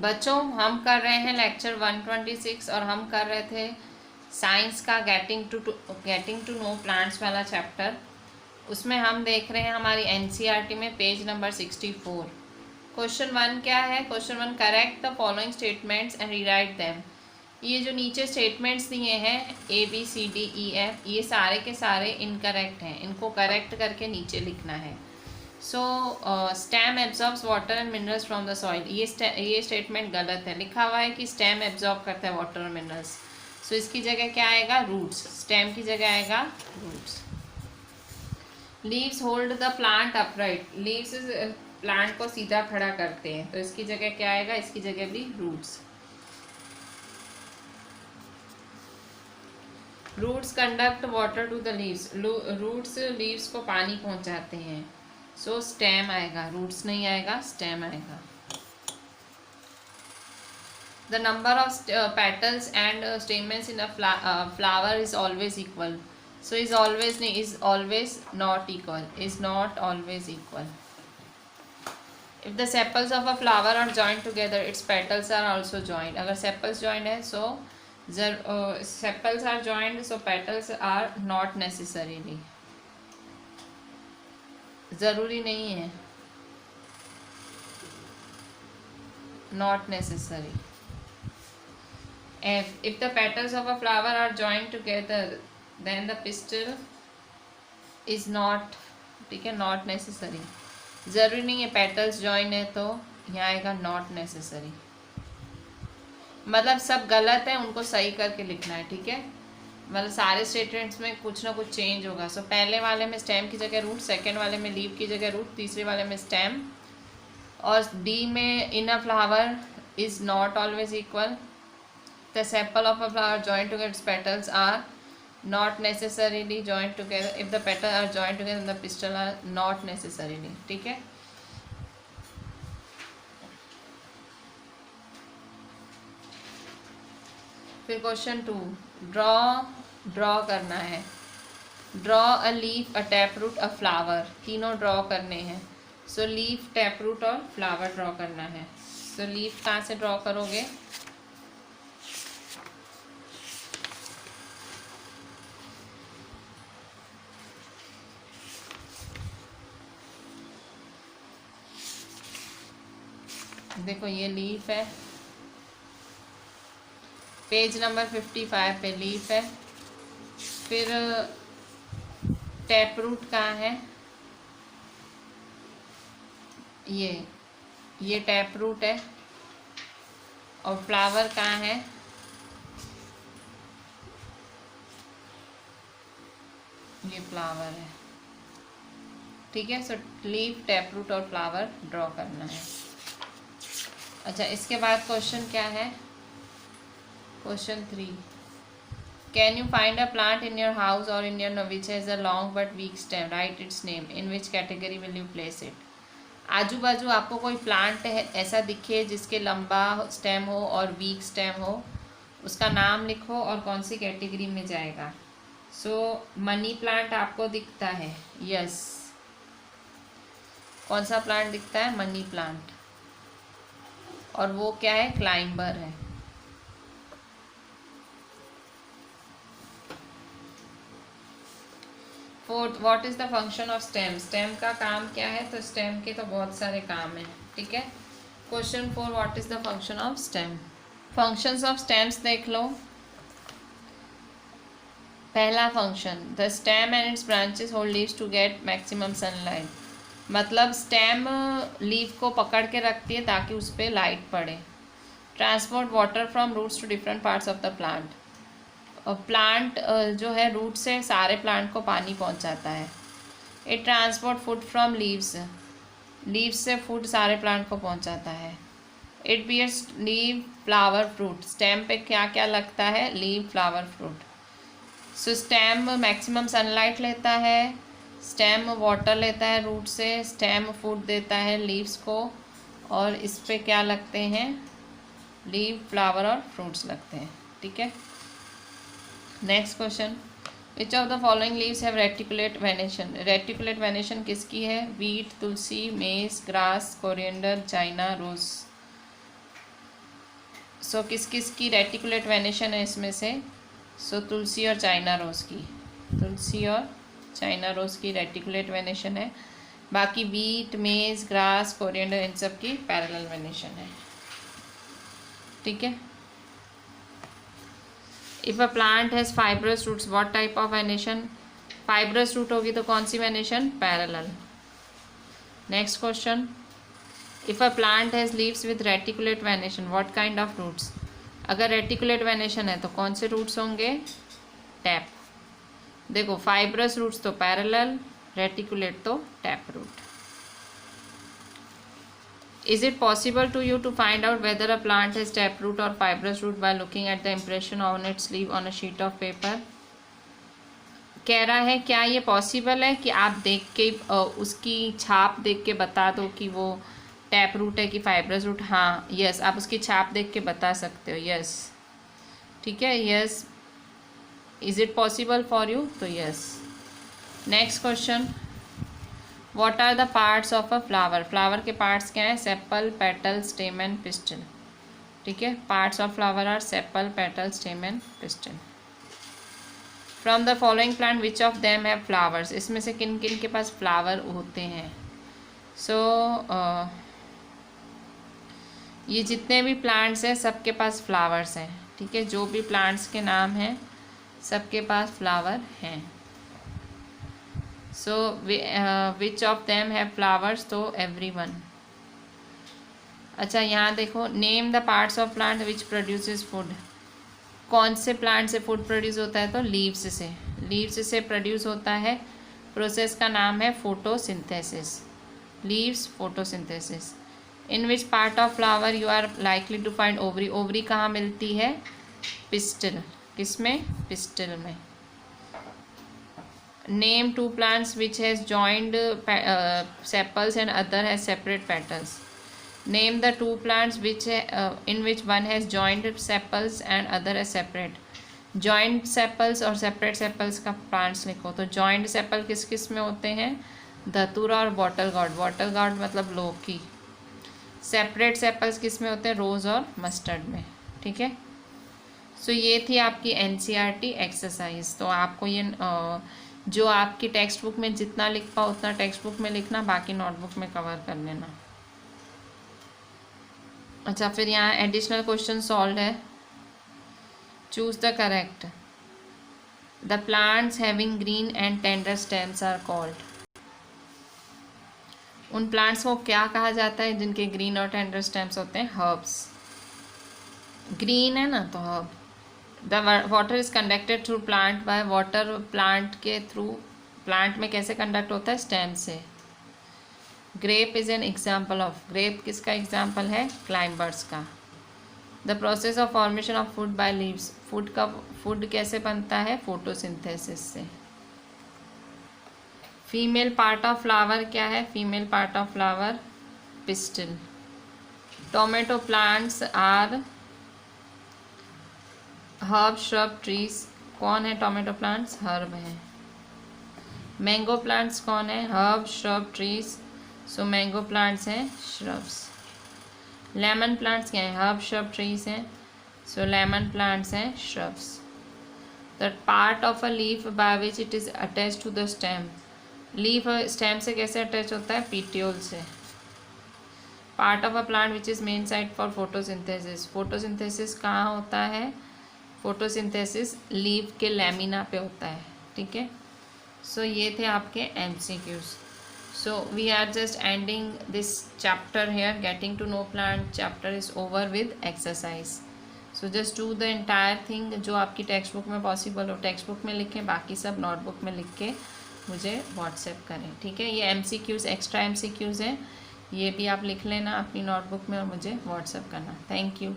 बच्चों हम कर रहे हैं लेक्चर 126 और हम कर रहे थे साइंस का गेटिंग टू नो प्लांट्स वाला चैप्टर। उसमें हम देख रहे हैं हमारी एनसीईआरटी में पेज नंबर 64। क्वेश्चन 1 क्या है? Question 1, correct the following statements and rewrite them. ये जो नीचे स्टेटमेंट्स दिए हैं ABCDEF, ये सारे के सारे इनकरेक्ट हैं, इनको करेक्ट करके नीचे लिखना है। So stem absorbs water and minerals from the soil, ये स्टेटमेंट गलत है। लिखा हुआ है कि स्टेम एब्जॉर्ब करता है वाटर और मिनरल्स, सो इसकी जगह क्या आएगा? रूट्स। स्टेम की जगह आएगा roots. Leaves hold the plant upright, leaves plant को सीधा खड़ा करते हैं, तो इसकी जगह क्या आएगा? इसकी जगह भी roots. Roots conduct water to the leaves, roots leaves को पानी पहुंचाते हैं, सो स्टेम आएगा, रूट्स नहीं आएगा, स्टेम आएगा। The number of petals and stamens in a flower is always equal, so is always नहीं, is always not equal, is not always equal. If the sepals of a flower are joined together its petals are also joined, अगर sepals joined है so sepals are joined, so petals are not necessarily, ज़रूरी नहीं है, not necessary. If the petals of a flower are joined together then the pistil is not, ठीक है, not necessary, ज़रूरी नहीं है petals join है तो यहाँ आएगा not necessary। मतलब सब गलत है, उनको सही करके लिखना है, ठीक है। मतलब सारे स्टेटमेंट्स में कुछ ना कुछ चेंज होगा। सो पहले वाले में स्टेम की जगह रूट, सेकंड वाले में लीव की जगह रूट, तीसरे वाले में स्टेम, और डी में in a flower is not always equal, the sepal of a flower joint together its petals are not necessarily joint together, if the petal are joint together the pistil are not necessarily, ठीक है। फिर question 2, draw करना है। Draw a leaf, a tap root, a flower, तीनों draw करने हैं। So leaf, tap root और flower draw करना है। सो लीफ कहाँ से ड्रॉ करोगे? देखो ये लीफ है, पेज नंबर 55 पे लीफ है। फिर टैप रूट कहाँ है? ये टैप रूट है। और फ्लावर कहाँ है? ये फ्लावर है, ठीक है। सो लीफ, टैप रूट और फ्लावर ड्रॉ करना है। अच्छा, इसके बाद क्वेश्चन क्या है? Question 3, can you find a plant in your house और in your which has a long but weak stem, right its name, in which category will you place it. आजू बाजू आपको कोई प्लांट है ऐसा दिखे जिसके लंबा स्टेम हो और वीक स्टेम हो, उसका नाम लिखो और कौन सी कैटेगरी में जाएगा। सो मनी प्लांट आपको दिखता है, यस। कौन सा प्लांट दिखता है? मनी प्लांट, और वो क्या है? क्लाइंबर है। Fourth, what is the function of stem, stem का काम क्या है? तो स्टेम के तो बहुत सारे काम हैं, ठीक है। Question 4, what is the function of stem. Functions of stems देख लो। पहला function, the stem and its branches hold leaves to get maximum sunlight, मतलब स्टेम लीफ को पकड़ के रखती है ताकि उस पर लाइट पड़े। Transport water from roots to different parts of the plant, plant जो है रूट से सारे प्लांट को पानी पहुंचाता है। It transport food from leaves, leaves से फूड सारे प्लांट को पहुंचाता है। It bears leave, flower, fruit, stem पे क्या क्या लगता है? Leave, flower, fruit. So stem maximum sunlight लेता है, स्टेम वाटर लेता है रूट से, स्टेम फूड देता है लीव्स को, और इस पे क्या लगते हैं? लीव, फ्लावर और फ्रूट्स लगते हैं, ठीक है। Next question, which of the following leaves have reticulate venation, reticulate venation किसकी है? वीट, तुलसी, मेज, ग्रास, कोरिएंडर, चाइना रोज। सो किस किस की रेटिकुलेट वेनेशन है इसमें से? सो तुलसी और चाइना रोज़ की, तुलसी और चाइना रोज़ की रेटिकुलेट वेनेशन है। बाकी बीट, मेज, ग्रास, कोरिएंडर, इन सब की पैरेलल वेनेशन है। ठीक है। If a plant has fibrous roots what type of venation? Fibrous root होगी तो कौन सी venation? Parallel. Next question, if a plant has leaves with reticulate venation what kind of roots? अगर रेटिकुलेट वेनेशन है तो कौन से रूट्स होंगे? टैप। देखो फाइब्रस रूट्स तो पैरेलल, रेटिकुलेट तो tap root. Is it possible to you to find out whether a plant has taproot or fibrous root by looking at the impression on its leaf on a sheet of paper? कह रहा है क्या ये possible है कि आप देख के उसकी छाप देख के बता दो कि वो टैप रूट है कि फाइब्रस रूट? हाँ, यस, आप उसकी छाप देख के बता सकते हो। यस, ठीक है, yes. Is it possible for you? तो yes. Next question, what are the parts of a flower? Flower के पार्ट्स क्या हैं? Sepal, petal, stamen, pistil. ठीक है, parts of flower are sepal, petal, stamen, pistil. From the following plant which of them have flowers? इसमें से किन किन के पास फ्लावर होते हैं? सो ये जितने भी प्लांट्स हैं सबके पास फ्लावर्स हैं। ठीक है, जो भी प्लांट्स के नाम हैं सबके पास फ्लावर हैं। So which of them have flowers? तो एवरीवन। अच्छा, यहाँ देखो, name the parts of plant which produces food. कौन से प्लांट से फूड प्रोड्यूस होता है? तो लीव्स से। लीव्स से प्रोड्यूस होता है। प्रोसेस का नाम है photosynthesis. Leaves, photosynthesis. In which part of flower you are likely to find ovary? Ovary कहाँ मिलती है? पिस्टल। किसमें? पिस्टल में। Name to plants which has joined sepals and other has separate petals. Name the two plants which in which one has joined sepals and other has separate. Joined sepals और separate sepals का plants लिखो। तो joined sepal किस किस में होते हैं? धतूरा और बॉटल गार्ड। बॉटल गार्ड मतलब लौकी। सेपरेट सेपल्स किस में होते हैं? रोज़ और मस्टर्ड में। ठीक है, सो ये थी आपकी NCERT एक्सरसाइज। तो आपको ये जो आपकी टेक्स्ट बुक में जितना लिख पाओ उतना टेक्स्ट बुक में लिखना, बाकी नोटबुक में कवर कर लेना। अच्छा, फिर यहाँ एडिशनल क्वेश्चन सॉल्व है। Choose the correct. The plants having green and tender stems are called. उन प्लांट्स को क्या कहा जाता है जिनके ग्रीन और टेंडर स्टेम्स होते हैं? हर्ब्स। ग्रीन है ना तो herb. The water is conducted through plant by. Water plant के थ्रू, प्लांट में कैसे कंडक्ट होता है? स्टेम से। Grape is an example of. Grape किसका एग्जाम्पल है? क्लाइंबर्स का। The process of formation of food by leaves. Food कैसे बनता है? फोटोसिंथेसिस से। फीमेल पार्ट ऑफ फ्लावर क्या है? Female part of flower pistil. Tomato plants are herb, shrub, trees. कौन है टोमेटो प्लांट्स? हर्ब है। मैंगो प्लांट्स कौन है? Herb, shrub, trees. So mango plants हैं श्रब्स। लेमन प्लांट्स क्या है? हर्ब, श्रब, ट्रीज हैं। सो लेमन प्लांट्स हैं shrubs. The part of a leaf by which it is attach to the stem. Leaf stem से कैसे attach होता है? Petiole से। Part of a plant which is main site for photosynthesis. Photosynthesis कहाँ होता है? Photosynthesis leaf के lamina पे होता है। ठीक है, सो ये थे आपके MCQs। So we are just ending this chapter here. Getting to know plant chapter is over with exercise. So just do the entire thing जो आपकी टेक्स्ट बुक में पॉसिबल हो टेक्स्ट बुक में लिखें, बाकी सब नोटबुक में लिख के मुझे व्हाट्सएप करें। ठीक है, ये MCQs एक्स्ट्रा MCQs हैं, ये भी आप लिख लेना अपनी नोटबुक में और मुझे व्हाट्सएप करना। Thank you.